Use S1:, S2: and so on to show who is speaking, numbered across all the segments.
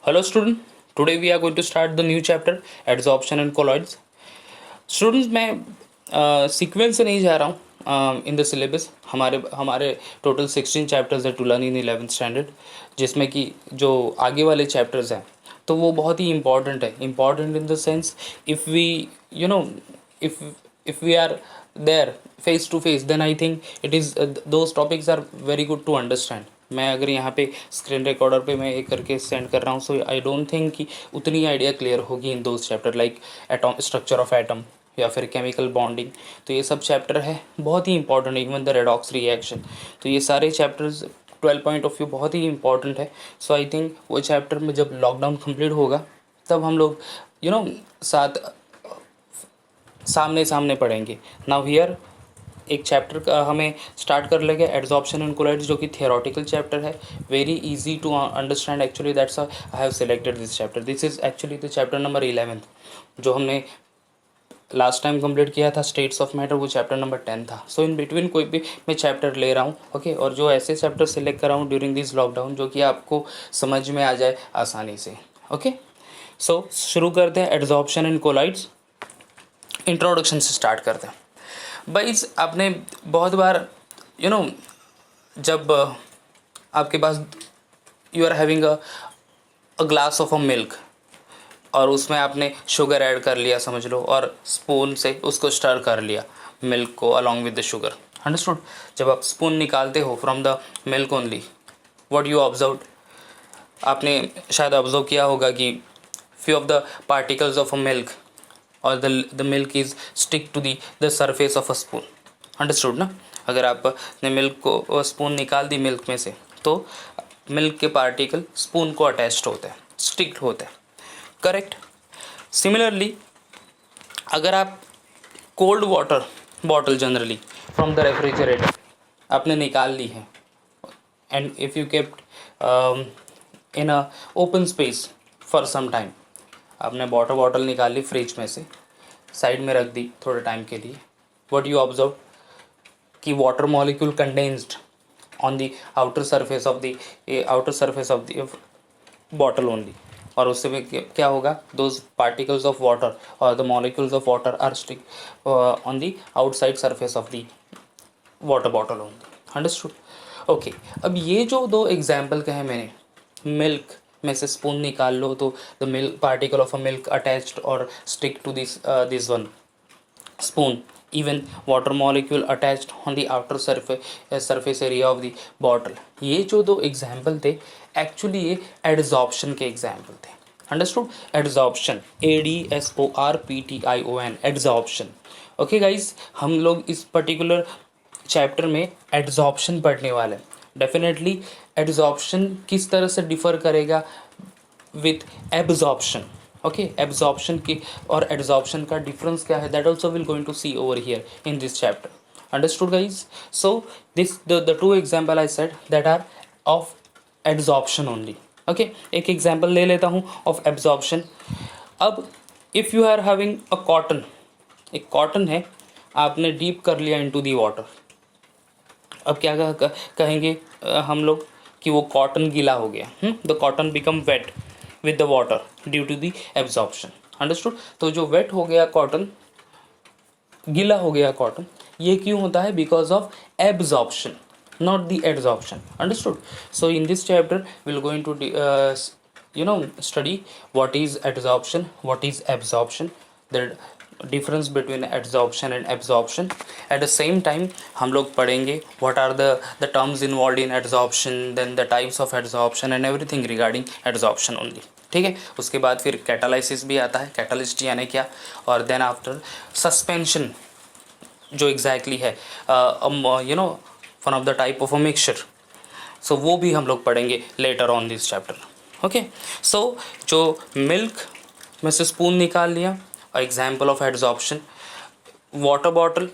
S1: Hello student, today we are going to start the new chapter adsorption and colloids. Students मैं sequence से नहीं जा रहा हूँ इन द सिलेबस. हमारे हमारे टोटल 16 चैप्टर्स है to learn in 11th standard, जिसमें कि जो आगे वाले चैप्टर्स हैं तो वो बहुत ही इंपॉर्टेंट है. Important in the sense if we you know if we are there face to face, then I think it is those topics are very good to understand. मैं अगर यहाँ पे स्क्रीन रिकॉर्डर पे मैं एक करके सेंड कर रहा हूँ, सो आई डोंट थिंक कि उतनी आइडिया क्लियर होगी in those chapter like atom structure of atom या फिर केमिकल बॉन्डिंग. तो ये सब चैप्टर है बहुत ही important. Even the redox reaction, तो ये सारे चैप्टर्स 12 पॉइंट ऑफ व्यू बहुत ही इंपॉर्टेंट है. सो आई थिंक वो चैप्टर में जब लॉकडाउन कंप्लीट होगा तब हम लोग साथ सामने सामने पढ़ेंगे. नाउ हियर एक चैप्टर का हमें स्टार्ट कर लेंगे एडजॉर्प्शन एंड कोलाइड्स, जो कि थियोरेटिकल चैप्टर है. Very easy to understand actually, that's I have selected this chapter. This is actually the chapter number 11 जो हमने लास्ट टाइम कंप्लीट किया था. स्टेट्स ऑफ मैटर वो चैप्टर नंबर 10 था. सो इन बिटवीन कोई भी मैं चैप्टर ले रहा हूँ, ओके. और जो ऐसे चैप्टर सेलेक्ट कर रहा हूँ ड्यूरिंग दिस लॉकडाउन जो कि आपको समझ में आ जाए आसानी से, ओके. सो शुरू करते हैं एडजॉर्प्शन एंड कोलाइड्स. इंट्रोडक्शन से स्टार्ट करते हैं. भाई आपने बहुत बार जब आपके पास you are having a glass of a milk और उसमें आपने शुगर ऐड कर लिया समझ लो, और स्पून से उसको स्टर कर लिया मिल्क को along with the sugar. Understood. जब आप स्पून निकालते हो from the milk only, what you observe, आपने शायद ऑब्जर्व किया होगा कि few of the particles of a milk और the milk is stick to the surface of a spoon. Understood ना. अगर आपने मिल्क को स्पून निकाल दी मिल्क में से तो मिल्क के पार्टिकल स्पून को अटैच्ड होते हैं, स्टिक्ड होते हैं. करेक्ट. सिमिलरली अगर आप cold water bottle generally from the refrigerator आपने निकाल ली है and if you kept in a open space for some time, आपने वाटर बॉटल निकाल ली फ्रिज में से, साइड में रख दी थोड़े टाइम के लिए. व्हाट यू ऑब्जर्व कि water molecule condensed on the outer surface of the bottle only. और उससे में क्या होगा, दोज पार्टिकल्स ऑफ वाटर और the molecules of water are stick on the outside surface of the water bottle only. Understood. Okay. अब ये जो दो एग्जाम्पल कहे मैंने, मिल्क में से स्पून निकाल लो तो the milk particle of a milk attached और stick to this one spoon. Even water molecule attached on the outer surface area of the bottle. ये जो दो एग्जाम्पल थे एक्चुअली ये एडजॉर्प्शन के एग्जाम्पल थे. Understood. Adsorption, ADSORPTION, adsorption. Okay guys, हम लोग इस पर्टिकुलर चैप्टर में एडजॉर्प्शन पढ़ने वाले हैं. डेफिनेटली एब्जॉर्प्शन किस तरह से डिफ़र करेगा विथ एब्जॉर्प्शन, ओके. एब्जॉर्प्शन की और एड्जॉर्प्शन का डिफरेंस क्या है, that also will going to see over here in this chapter. Understood guys. So this the two example I said that are of adsorption only, okay. एक example ले लेता हूँ of absorption. अब if you are having a cotton, एक cotton है, आपने deep कर लिया इनटू दी वाटर. अब क्या कहेंगे हम लोग कि वो कॉटन गीला हो गया. The cotton become wet with the water due to the absorption. Understood. तो जो वेट हो गया कॉटन, गीला हो गया कॉटन, ये क्यों होता है, because of absorption, not the adsorption. Understood. So in this chapter will going to study what is adsorption, what is absorption, the difference between adsorption and absorption. At the same time हम लोग पढ़ेंगे what are the terms involved in adsorption, then the types of adsorption and everything regarding adsorption only. ठीक है. उसके बाद फिर catalysis भी आता है, कैटालिस्ट यानी क्या, और देन आफ्टर सस्पेंशन जो एग्जैक्टली है one of the type of a mixture. So वो भी हम लोग पढ़ेंगे later on this chapter, okay. So जो मिल्क में से स्पून निकाल लिया, example of adsorption. Water bottle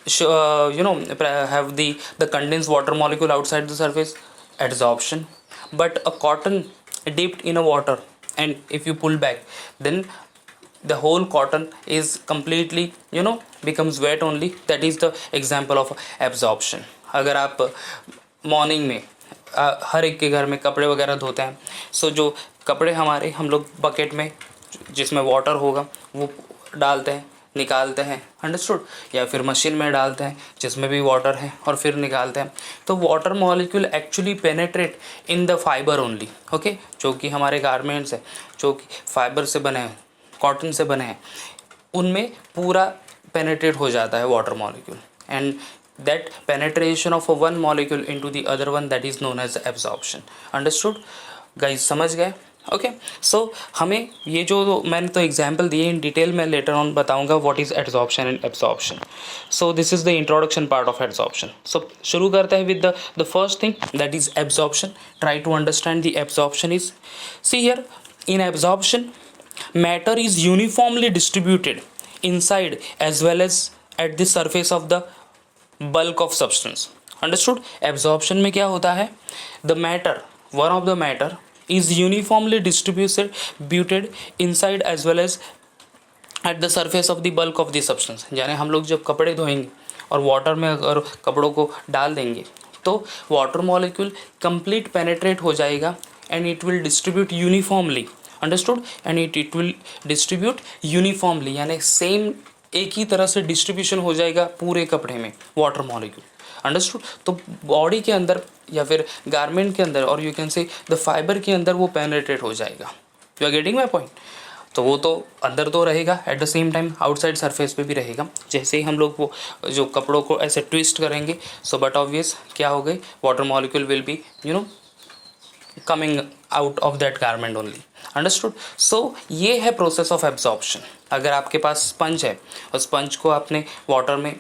S1: have the condensed water molecule outside the surface, adsorption. But a cotton dipped in a water and if you pull back, then the whole cotton is completely becomes wet only. That is the example of absorption. अगर आप morning में हर एक के घर में कपड़े वगैरह धोते हैं, सो जो कपड़े हमारे हम लोग बकेट में जिसमें वाटर होगा वो डालते हैं, निकालते हैं, अंडरस्टूड, या फिर मशीन में डालते हैं जिसमें भी वाटर है और फिर निकालते हैं। तो water molecule actually penetrate in the fibre only, okay, जो कि हमारे गारमेंट्स है जो कि फाइबर से बने हैं, कॉटन से बने हैं, उनमें पूरा पेनेट्रेट हो जाता है water molecule, and that penetration of a one molecule into the other one, that is known as absorption. Understood guys? समझ गए? ओके, सो हमें ये जो मैंने तो एग्जाम्पल दिए, इन डिटेल में लेटर ऑन बताऊंगा what is adsorption and absorption. So this is the introduction part of adsorption. So शुरू करते हैं with the first thing, that is absorption. Try to understand the absorption is, see here, in absorption matter is uniformly distributed inside as well as at the surface of the bulk of substance. Understood? Absorption में क्या होता है, the matter, one of the matter is uniformly distributed inside as well as at the surface of the bulk of the substance. यानी हम लोग जब कपड़े धोएंगे और वाटर में अगर कपड़ों को डाल देंगे तो वाटर मॉलिक्यूल कंप्लीट पेनेट्रेट हो जाएगा and it will distribute uniformly. Understood? And it will distribute uniformly, यानी सेम एक ही तरह से डिस्ट्रीब्यूशन हो जाएगा पूरे कपड़े में वाटर मॉलिक्यूल. अंडरस्टूड? तो बॉडी के अंदर या फिर गारमेंट के अंदर और you can say the fibre के अंदर वो पेनेट्रेट हो जाएगा. You are getting my point? तो वो तो अंदर तो रहेगा, at the same time outside surface पे भी रहेगा. जैसे ही हम लोग वो जो कपड़ों को ऐसे ट्विस्ट करेंगे, सो बट ऑब्वियस क्या हो गई, water molecule will be coming out of that garment only. Understood? So ये है प्रोसेस ऑफ एब्जॉर्प्शन. अगर आपके पास स्पंज है और स्पंज को आपने वाटर में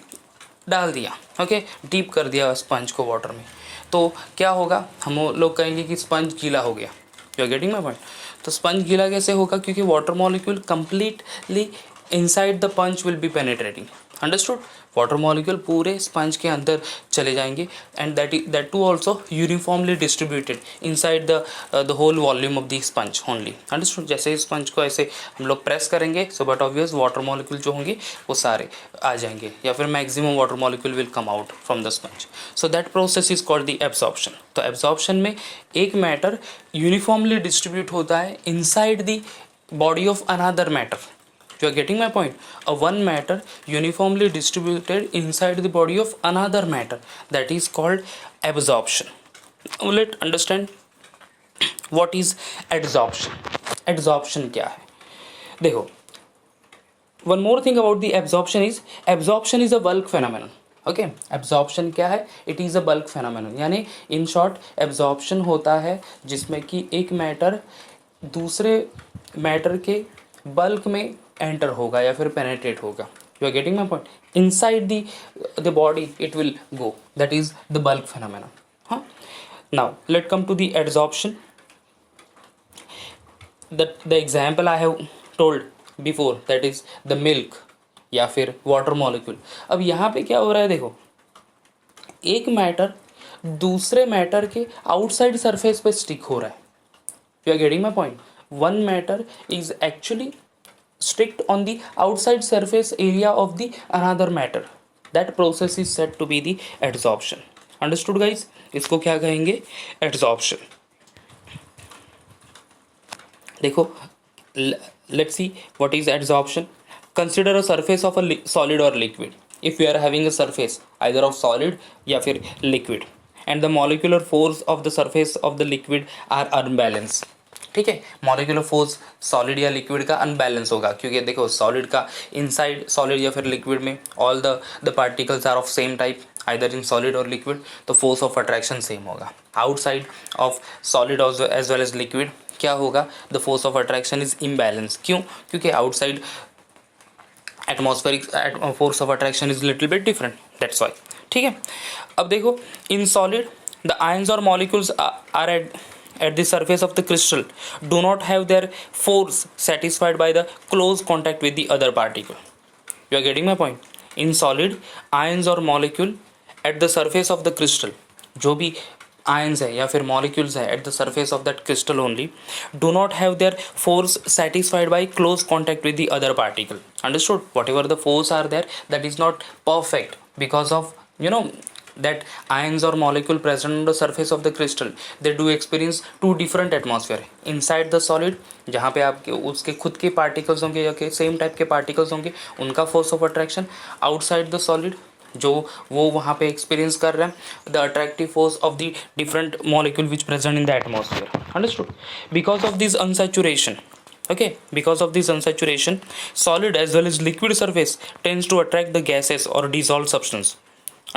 S1: डाल दिया, ओके, डीप कर दिया स्पंज को वाटर में, तो क्या होगा, हम लोग कहेंगे कि स्पंज गीला हो गया. You are getting my point? तो स्पंज गीला कैसे होगा, क्योंकि water molecule completely inside the sponge will be penetrating. Understood? Water molecule पूरे स्पंज के अंदर चले जाएंगे and that too also uniformly distributed inside the whole volume of the sponge only. Understood? जैसे ही स्पंज को ऐसे हम लोग प्रेस करेंगे, so but obvious water molecule जो होंगे वो सारे आ जाएंगे या फिर maximum water molecule will come out from the sponge. So that process is called the absorption. तो एब्जॉर्प्शन में एक मैटर यूनिफॉर्मली डिस्ट्रीब्यूट होता है inside the body of another matter. You are getting my point? A one matter uniformly distributed inside the body of another matter, that is called absorption. Now let's understand what is adsorption. Adsorption क्या है? देखो, one more thing about the absorption is a bulk phenomenon. Okay, absorption क्या है? It is a bulk phenomenon. यानी in short absorption होता है जिसमें कि एक मैटर दूसरे मैटर के बल्क में एंटर होगा या फिर पेनेट्रेट होगा. You are getting my point? Inside the body it will go, that is the bulk phenomenon. हाँ, now let come to the adsorption. The example I have told before, that is the milk या फिर water molecule. अब यहाँ पे क्या हो रहा है, देखो, एक मैटर दूसरे मैटर के आउटसाइड सरफेस पे स्टिक हो रहा है. You are getting my point? One matter is actually sticked on the outside surface area of the another matter. That process is said to be the adsorption. Understood guys? इसको क्या कहेंगे? adsorption. देखो, let's see what is adsorption. Consider a surface of a solid or liquid. If you are having a surface either of solid या फिर liquid and the molecular force of the surface of the liquid are unbalanced. ठीक है, molecular force solid या liquid का unbalance होगा, क्योंकि देखो solid का इनसाइड सॉलिड या फिर लिक्विड में all the particles are of same type either in solid और लिक्विड, तो फोर्स ऑफ अट्रैक्शन सेम होगा. Outside of solid as well as liquid क्या होगा, the force of attraction is imbalance. क्यों? क्योंकि outside atmospheric force of attraction is little bit different, that's why. ठीक है, अब देखो, इन सॉलिड द आयंस और molecules are at the surface of the crystal do not have their force satisfied by the close contact with the other particle. You are getting my point? In solid, ions or molecule at the surface of the crystal, जो भी ions है या फिर molecules है at the surface of that crystal only, do not have their force satisfied by close contact with the other particle. Understood? Whatever the force are there, that is not perfect because of that ions or molecule present on the surface of the crystal, they do experience two different atmosphere. Inside the solid, जहाँ पे आपके उसके खुद के particles होंगे या के same type के पार्टिकल्स होंगे, उनका force of attraction. Outside the solid, जो वो वहाँ पे एक्सपीरियंस कर रहे हैं the attractive force of the different molecule which present in the atmosphere. Understood? Because of this unsaturation, okay, because of this unsaturation, solid as well as liquid surface tends to attract the gases or dissolved substance.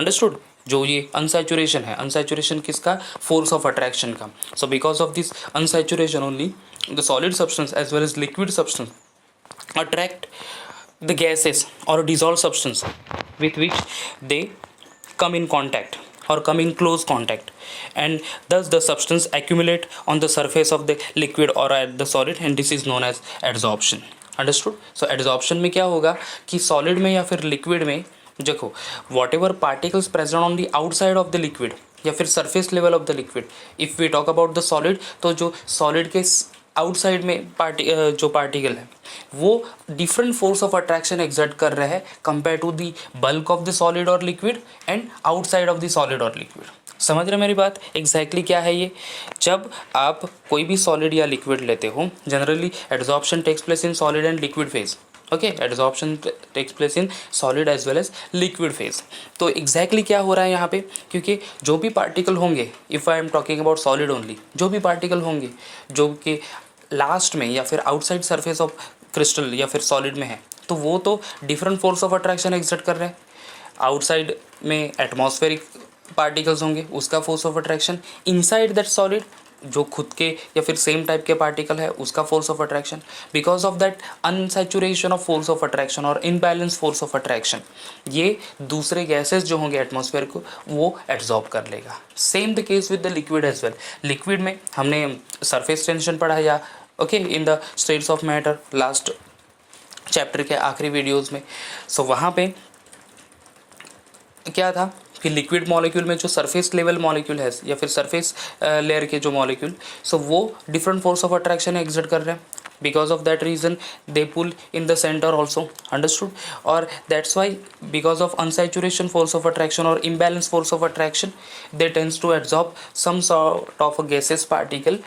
S1: Understood? जो ये unsaturation है, unsaturation किसका? Force of attraction का. So because of this unsaturation only, the solid substance as well as liquid substance attract the gases or dissolved substance with which they come in contact or come in close contact, and thus the substance accumulate on the surface of the liquid or at the solid, and this is known as adsorption. Understood? So adsorption में क्या होगा कि solid में या फिर liquid में देखो whatever particles present on the outside of the liquid या फिर surface level of the liquid, if we talk about the solid, तो जो solid के आउटसाइड में जो पार्टिकल है वो different force of attraction exert कर रहे हैं compare to the bulk of the solid और liquid and outside of the solid और लिक्विड. समझ रहे मेरी बात? एग्जैक्टली क्या है ये? जब आप कोई भी सॉलिड या लिक्विड लेते हो, generally adsorption takes place in solid and liquid phase. Okay, adsorption takes place in solid as well as liquid phase. तो एग्जैक्टली क्या हो रहा है यहाँ पे? क्योंकि जो भी पार्टिकल होंगे, if I am talking about solid only, जो भी पार्टिकल होंगे जो कि लास्ट में या फिर आउटसाइड सरफेस ऑफ क्रिस्टल या फिर सॉलिड में है, तो वो तो different force of attraction exert कर रहे हैं. आउटसाइड में एटमॉस्फेरिक पार्टिकल्स होंगे, उसका force of attraction. Inside that solid जो खुद के या फिर सेम टाइप के पार्टिकल है, उसका force of attraction. Because of that unsaturation of force of attraction और इनबैलेंस फोर्स ऑफ अट्रैक्शन, ये दूसरे गैसेस जो होंगे एटमॉस्फेयर को वो एब्जॉर्ब कर लेगा. Same the case with the liquid as well. Liquid में हमने सरफेस टेंशन पढ़ा या okay in the states of matter last chapter के आखिरी वीडियोज़ में. सो वहाँ पे क्या था कि लिक्विड मॉलिक्यूल में जो सरफेस लेवल मॉलिक्यूल है या फिर सरफेस लेयर के जो मॉलिक्यूल, सो वो different force of attraction exert कर रहे हैं. Because of that reason they pull in the centre also. Understood? और that's why because of unsaturation force of attraction और imbalance force of attraction they tends to absorb some sort of a gases particle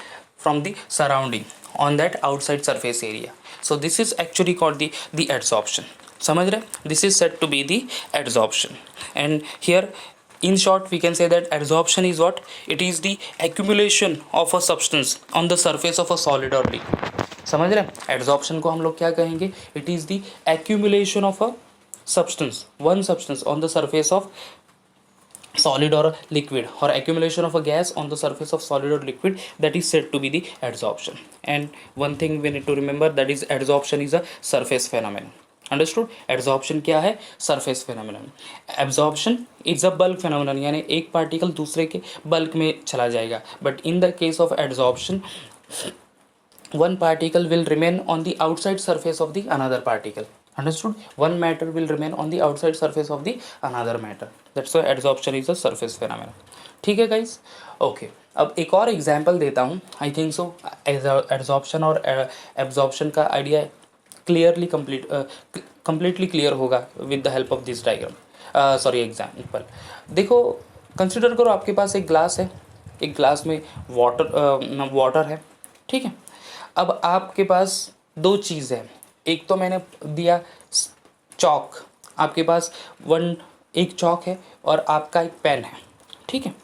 S1: from the surrounding on that outside surface area. So this is actually called the adsorption. समझ रहे? This is said to be the adsorption. And here in short we can say that adsorption is what? It is the accumulation of a substance on the surface of a solid or liquid. समझ रहे? Adsorption को हम लोग क्या कहेंगे? It is the accumulation of a substance, one substance on the surface of solid or liquid, or accumulation of a gas on the surface of solid or liquid, that is said to be the adsorption. And one thing we need to remember, that is adsorption is a surface phenomenon. Understood? adsorption क्या है? surface phenomenon. absorption is a bulk phenomenon, यानी एक particle दूसरे के bulk में चला जाएगा. but in the case of adsorption, one particle will remain on the outside surface of the another particle. Understood? One matter will remain on the outside surface of the another matter. That's why adsorption is a surface phenomenon. ठीक है guys? Okay. अब एक और example देता हूँ. I think so adsorption और absorption का idea clearly completely clear होगा with the help of this diagram, sorry example. देखो, कंसिडर करो आपके पास एक ग्लास है, एक ग्लास में वाटर है. ठीक है? अब आपके पास दो चीज़ है. एक तो मैंने दिया चौक, आपके पास एक चौक है और आपका एक पेन है. ठीक है?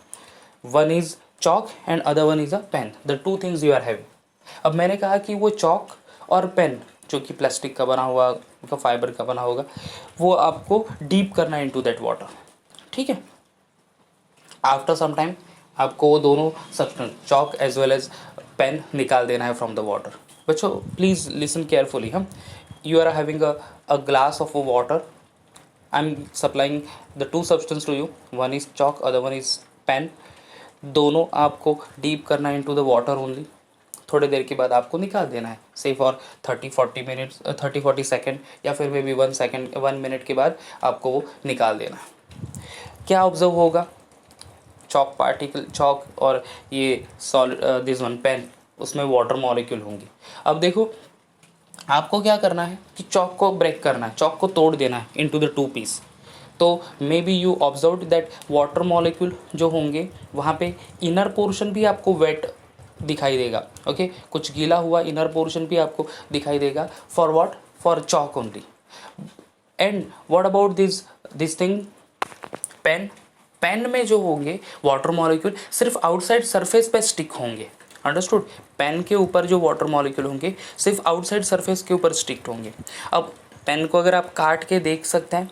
S1: One is chalk and other one is a pen. The two things you are having. अब मैंने कहा कि वो चौक और पेन जो कि प्लास्टिक का बना हुआ, का फाइबर का बना होगा, वो आपको डीप करना इनटू दैट वाटर. ठीक है? आफ्टर सम टाइम आपको वो दोनों सब्सटेंस चौक एज वेल एज पेन निकाल देना है फ्रॉम द वाटर. बच्चों प्लीज़ लिसन केयरफुली. हम you are having a glass of water. I'm supplying the two substance to you. One is chalk, other one is pen. दोनों आपको deep करना into the water only. थोड़ी देर के बाद आपको निकाल देना है, say for 30-40 सेकेंड या फिर मे बी 1 मिनट के बाद आपको वो निकाल देना है. क्या ऑब्जर्व होगा? चौक और ये सॉलिड दिस वन पेन, उसमें वाटर मॉलिक्यूल होंगी. अब देखो, आपको क्या करना है कि चौक को ब्रेक करना है, चौक को तोड़ देना है इनटू द टू पीस. तो maybe you observe that water molecule जो होंगे वहाँ पे इनर पोर्शन भी आपको वेट दिखाई देगा, ओके कुछ गीला हुआ इनर पोर्शन भी आपको दिखाई देगा, for what, for chalk only. And what about this thing, pen. Pen में जो होंगे वाटर मॉलिक्यूल सिर्फ आउटसाइड सरफेस पे स्टिक होंगे, अंडरस्टूड. पेन के ऊपर जो वाटर मॉलिक्यूल होंगे सिर्फ आउटसाइड सरफेस के ऊपर स्टिक होंगे. अब पेन को अगर आप काट के देख सकते हैं,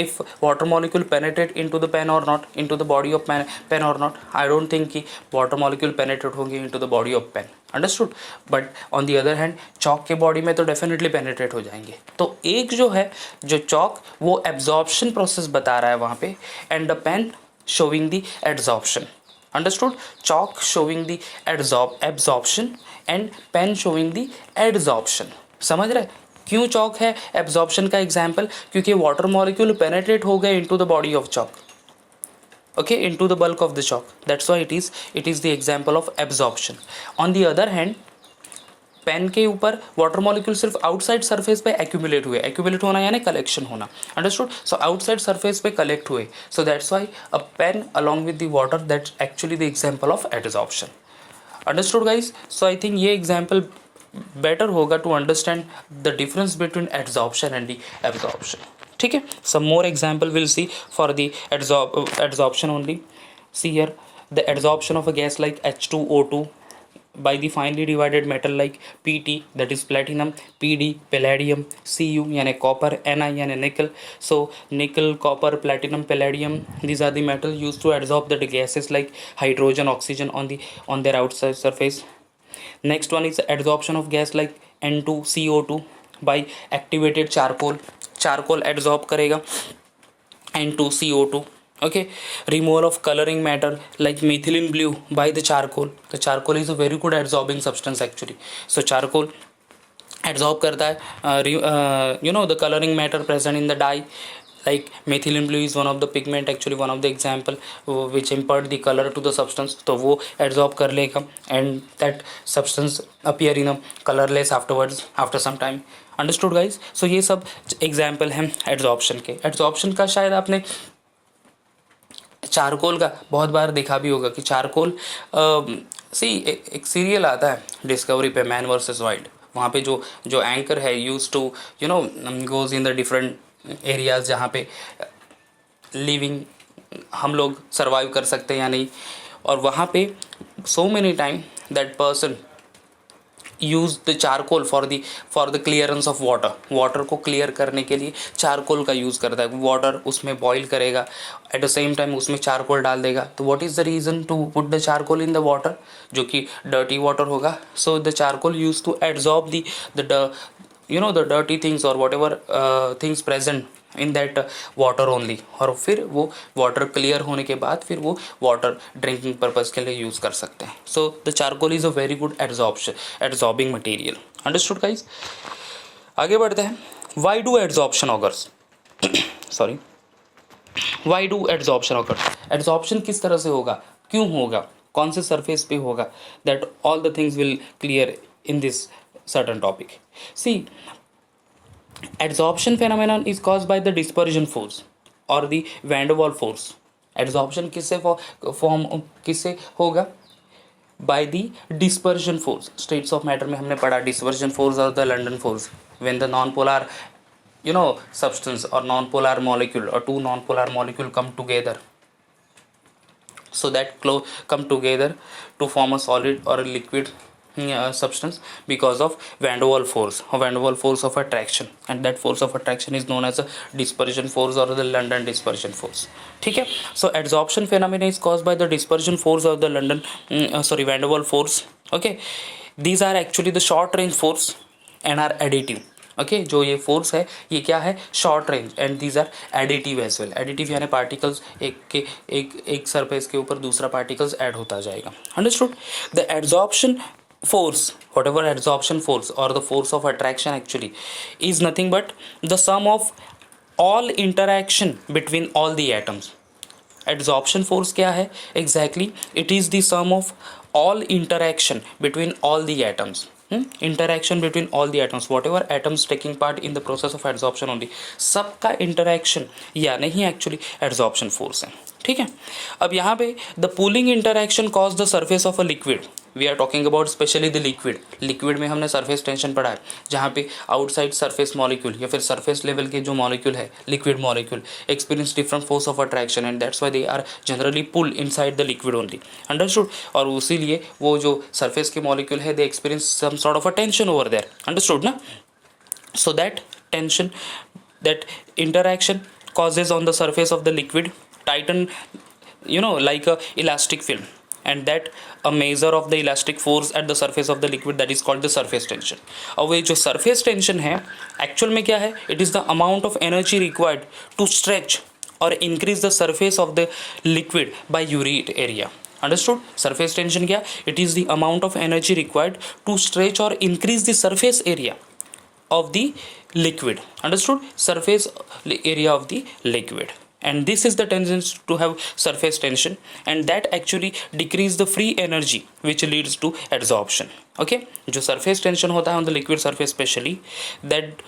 S1: if water molecule penetrate into the pen or not, into the body of pen or not, I don't think कि water molecule penetrate होंगे into the body of pen, understood. but on the other hand chalk के body में तो definitely penetrate हो जाएंगे. तो एक जो है जो chalk वो absorption process बता रहा है वहाँ पे, and the pen showing the adsorption, understood. chalk showing the absorption and pen showing the adsorption. समझ रहे क्यों चॉक है एब्जॉर्प्शन का एग्जाम्पल, क्योंकि वाटर मॉलिक्यूल पेनेट्रेट हो गए into the body of chalk, okay into the bulk of the chalk, that's why it is the example of absorption. On the other hand pen के ऊपर water molecule सिर्फ outside surface पे accumulate हुए, accumulate होना यानी collection होना, understood. So outside surface पे collect हुए, so that's why a pen along with the water, that's actually the example of absorption, understood guys. So I think ये example better होगा to understand the difference between absorption and the absorption. ठीक है, some more example will see for the absorption only. See here the absorption of a gas like H2O2 by the finely divided metal like Pt, that is platinum, Pd palladium, Cu यानी copper, Ni यानी nickel. So nickel, copper, platinum, palladium, these are the metal used to absorb the gases like hydrogen, oxygen on their outside surface. Next one is adsorption of gas like N2CO2 by activated charcoal. charcoal absorb करेगा N2CO2. okay, removal of coloring matter like methylene blue by the charcoal. the charcoal is a very good absorbing substance actually. so charcoal absorb करता है the coloring matter present in the dye like methylene blue is one of the pigment, actually one of the example which impart the color to the substance. तो वो absorb कर लेगा and that substance appear in a colorless afterwards after some time, understood guys. so ये सब example हैं absorption के. absorption का शायद आपने चारकोल का बहुत बार देखा भी होगा कि चारकोल सी एक सीरियल आता है डिस्कवरी पे, मैन वर्सेस वाइल्ड. वहाँ पे जो एंकर है use to goes in the different areas जहाँ पे लिविंग हम लोग सर्वाइव कर सकते हैं या नहीं. और वहाँ पे so many time that person use the charcoal for the clearance of water को क्लियर करने के लिए चारकोल का यूज़ करता है. वाटर उसमें बॉईल करेगा, एट द सेम टाइम उसमें चारकोल डाल देगा. तो what is the reason to put the charcoal in the water, जो कि डर्टी वाटर होगा. So the charcoal use to absorb the dirty things और whatever things present in that water only. और फिर वो वाटर क्लियर होने के बाद फिर वो वाटर ड्रिंकिंग पर्पज़ के लिए यूज़ कर सकते हैं. सो the charcoal is a very good absorbing material, understood guys. आगे बढ़ते हैं. Why do absorption occurs, sorry why do absorption occurs. Absorption किस तरह से होगा, क्यों होगा, कौन से सरफेस पे होगा, that all the things will clear in this certain topic. See, adsorption phenomenon is caused by the dispersion force or the van der Waals force. Adsorption किससे होगा, by the dispersion force. States of matter में हमने पढ़ा dispersion force और the London force. When the non-polar substance or non-polar molecule or two non-polar molecule come together, so that come together to form a solid or a liquid substance because of van der Waals force or van der Waals force of attraction, and that force of attraction is known as a dispersion force or the London dispersion force. ठीक है. so adsorption phenomena is caused by the dispersion force of the van der Waals force. okay, these are actually the short range force and are additive. okay, जो ये force है ये क्या है, short range, and these are additive as well. Additive यानी particles एक surface के ऊपर दूसरा पार्टिकल्स ऐड होता जाएगा, understood. The absorption force, whatever adsorption force or the force of attraction actually is nothing but the sum of all interaction between all the atoms. adsorption force क्या है exactly, it is the sum of all interaction between all the atoms. Interaction between all the atoms, what ever atoms taking part in the process of adsorption only, सबका interaction या नहीं actually adsorption force है, ठीक है। अब यहाँ पे the pooling interaction cause the surface of a liquid, we are talking about specially the liquid, liquid में हमने सरफेस टेंशन पढ़ा है, जहाँ पे आउटसाइड सरफेस मॉलिक्यूल या फिर सरफेस लेवल के जो मॉलिक्यूल है liquid molecule experience different force of attraction and that's why they are generally pull inside the liquid only, understood. और उसीलिए वो जो सरफेस के मॉलिक्यूल है they experience some sort of a tension over there, understood ना। So that tension, that interaction causes on the surface of the liquid tighten, like a elastic film, and that a measure of the elastic force at the surface of the liquid, that is called the surface tension. अब ये जो surface tension है actual में क्या है, it is the amount of energy required to stretch or increase the surface of the liquid by unit area, understood। surface tension क्या, it is the amount of energy required to stretch or increase the surface area of the liquid, understood, surface area of the liquid, and this is the tendency to have surface tension, and that actually decrease the free energy which leads to adsorption, okay। जो surface tension होता है on the liquid surface specially, that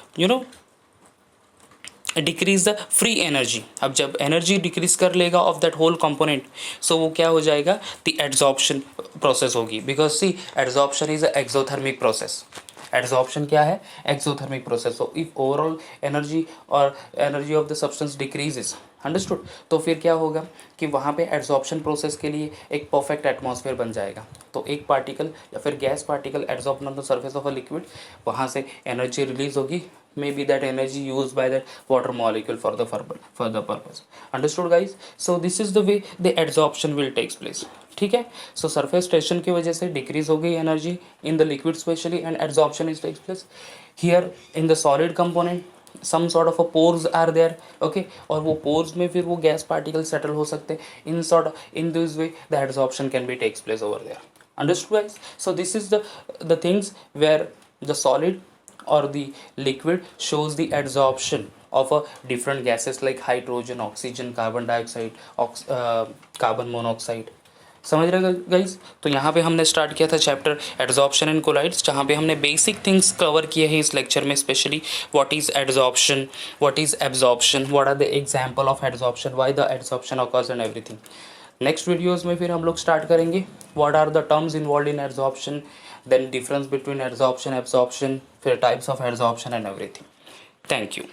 S1: decrease the free energy. अब जब energy decrease कर लेगा of that whole component, so वो क्या हो जाएगा, द एड्जॉर्प्शन प्रोसेस होगी, because see adsorption is a exothermic process, adsorption क्या है, exothermic process. So if overall energy और energy of the substance decreases, understood, तो फिर क्या होगा कि वहाँ पे एड्जॉर्प्शन प्रोसेस के लिए एक परफेक्ट एटमॉस्फेयर बन जाएगा। तो एक पार्टिकल या फिर gas particle adsorb on the surface of a liquid, वहाँ से एनर्जी रिलीज होगी, maybe that energy use by that water molecule for the purpose, understood guys. So this is the way the adsorption will takes place, ठीक है। सो surface tension की वजह से decrease हो गई energy in the liquid specially, and adsorption is takes place here in the solid component, some sort of a pores are there, okay, और वो pores में फिर वो गैस पार्टिकल सेटल हो सकते हैं in this way the adsorption can be takes place over there, understood guys. So this is the things where the solid or the liquid shows the adsorption of a different gases like hydrogen, oxygen, carbon dioxide, carbon monoxide, समझ रहे guys. तो यहाँ पे हमने start किया था chapter adsorption and colloids, जहाँ पे हमने बेसिक थिंग्स कवर किए हैं इस लेक्चर में, specially what is adsorption, what is absorption, what are the example of adsorption, why the adsorption occurs and everything. Next videos में फिर हम लोग स्टार्ट करेंगे what are the terms involve in adsorption, then difference between adsorption, absorption, फिर types of adsorption and everything. Thank you.